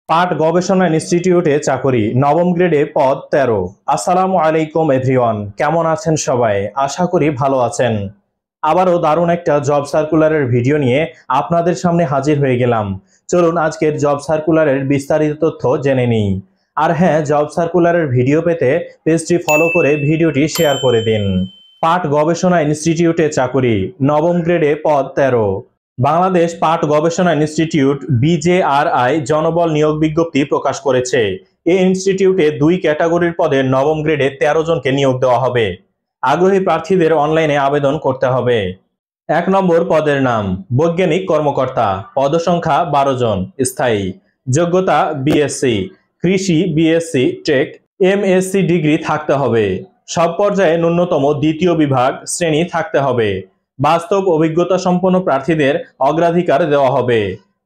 পাট গবেষণা ইনস্টিটিউটে চাকরি, নবম গ্রেডে পদ 13। আসসালামু আলাইকুম এভরিওয়ান, কেমন আছেন সবাই? আশা করি ভালো আছেন। আবারও দারুণ একটা জব সার্কুলারের ভিডিও নিয়ে আপনাদের সামনে হাজির হয়ে গেলাম। চলুন আজকের জব সার্কুলারের বিস্তারিত তথ্য জেনে নিই। আর হ্যাঁ, জব সার্কুলারের ভিডিও পেতে পেজটি ফলো করে ভিডিওটি শেয়ার করে দিন। পাট গবেষণা ইনস্টিটিউটে চাকরি, নবম গ্রেডে পদ 13। বাংলাদেশ পাট গবেষণা ইনস্টিটিউট বিজেআরআই জনবল নিয়োগ বিজ্ঞপ্তি প্রকাশ করেছে। এই ইনস্টিটিউটে 2 ক্যাটাগরির পদে নবম গ্রেডে 13 জনকে নিয়োগ দেওয়া হবে। আগ্রহী প্রার্থীদের অনলাইনে আবেদন করতে হবে। 1 নম্বর পদের নাম বৈজ্ঞানিক কর্মকর্তা, পদসংখ্যা 12 জন, স্থায়ী, যোগ্যতা বিএসসি, কৃষি বিএসসি টেক, এমএসসি ডিগ্রি থাকতে হবে। সব পর্যায়ে ন্যূনতম দ্বিতীয় বিভাগ শ্রেণী থাকতে হবে। বাস্তব অভিজ্ঞতা সম্পন্ন প্রার্থীদের অগ্রাধিকার দেওয়া হবে।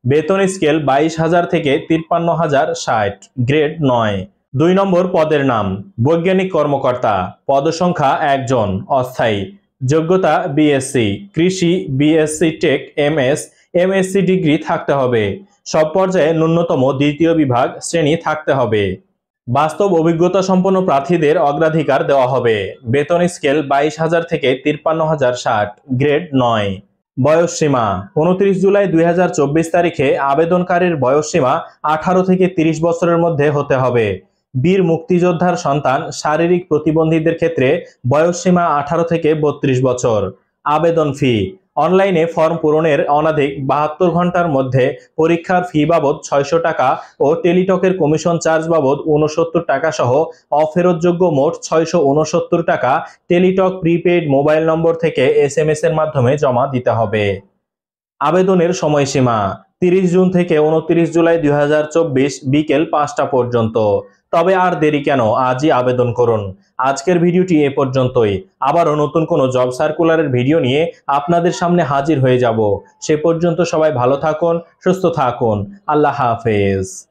বেতন স্কেল 22,000 থেকে 53,060, গ্রেড 9। 2 নম্বর পদের নাম বৈজ্ঞানিক কর্মকর্তা, পদসংখ্যা 1 জন, অস্থায়ী, যোগ্যতা বিএসসি, কৃষি BSc tech MS, MSc degree থাকতে হবে। সব পর্যায়ে ন্যূনতম দ্বিতীয় বিভাগ শ্রেণী থাকতে হবে। বাস্তব অভিজ্ঞতা সম্পন্ন প্রার্থীদের অগ্রাধিকার দেওয়া হবে। বেতন স্কেল 22,000 থেকে 53,060, গ্রেড 9। বয়সসীমা 29 জুলাই 2024 তারিখে আবেদনকারীর বয়সসীমা 18 থেকে 30 বছরের মধ্যে হতে হবে। বীর মুক্তিযোদ্ধার সন্তান শারীরিক প্রতিবন্ধীদের ক্ষেত্রে বয়সসীমা 18 থেকে 32 বছর। আবেদন ফি অনলাইনে ফর্ম পূরণের অনধিক 72 ঘন্টার মধ্যে পরীক্ষার ফি বাবদ 600 টাকা ও টেলিটকের কমিশন চার্জ বাবদ 69 টাকা সহ অফেরতযোগ্য মোট 669 টাকা টেলিটক প্রিপেইড মোবাইল নম্বর থেকে SMS এর মাধ্যমে জমা দিতে হবে। আবেদনের সময়সীমা 30 জুন থেকে 29 জুলাই 2024 বিকেল 5টা পর্যন্ত। তবে আর দেরি কেন, আজই আবেদন করুন। আজকের ভিডিওটি এ পর্যন্তই। আবারও নতুন কোনো জব সার্কুলারের ভিডিও নিয়ে আপনাদের সামনে হাজির হয়ে যাব। সে পর্যন্ত সবাই ভালো থাকুন, সুস্থ থাকুন। আল্লাহ হাফেজ।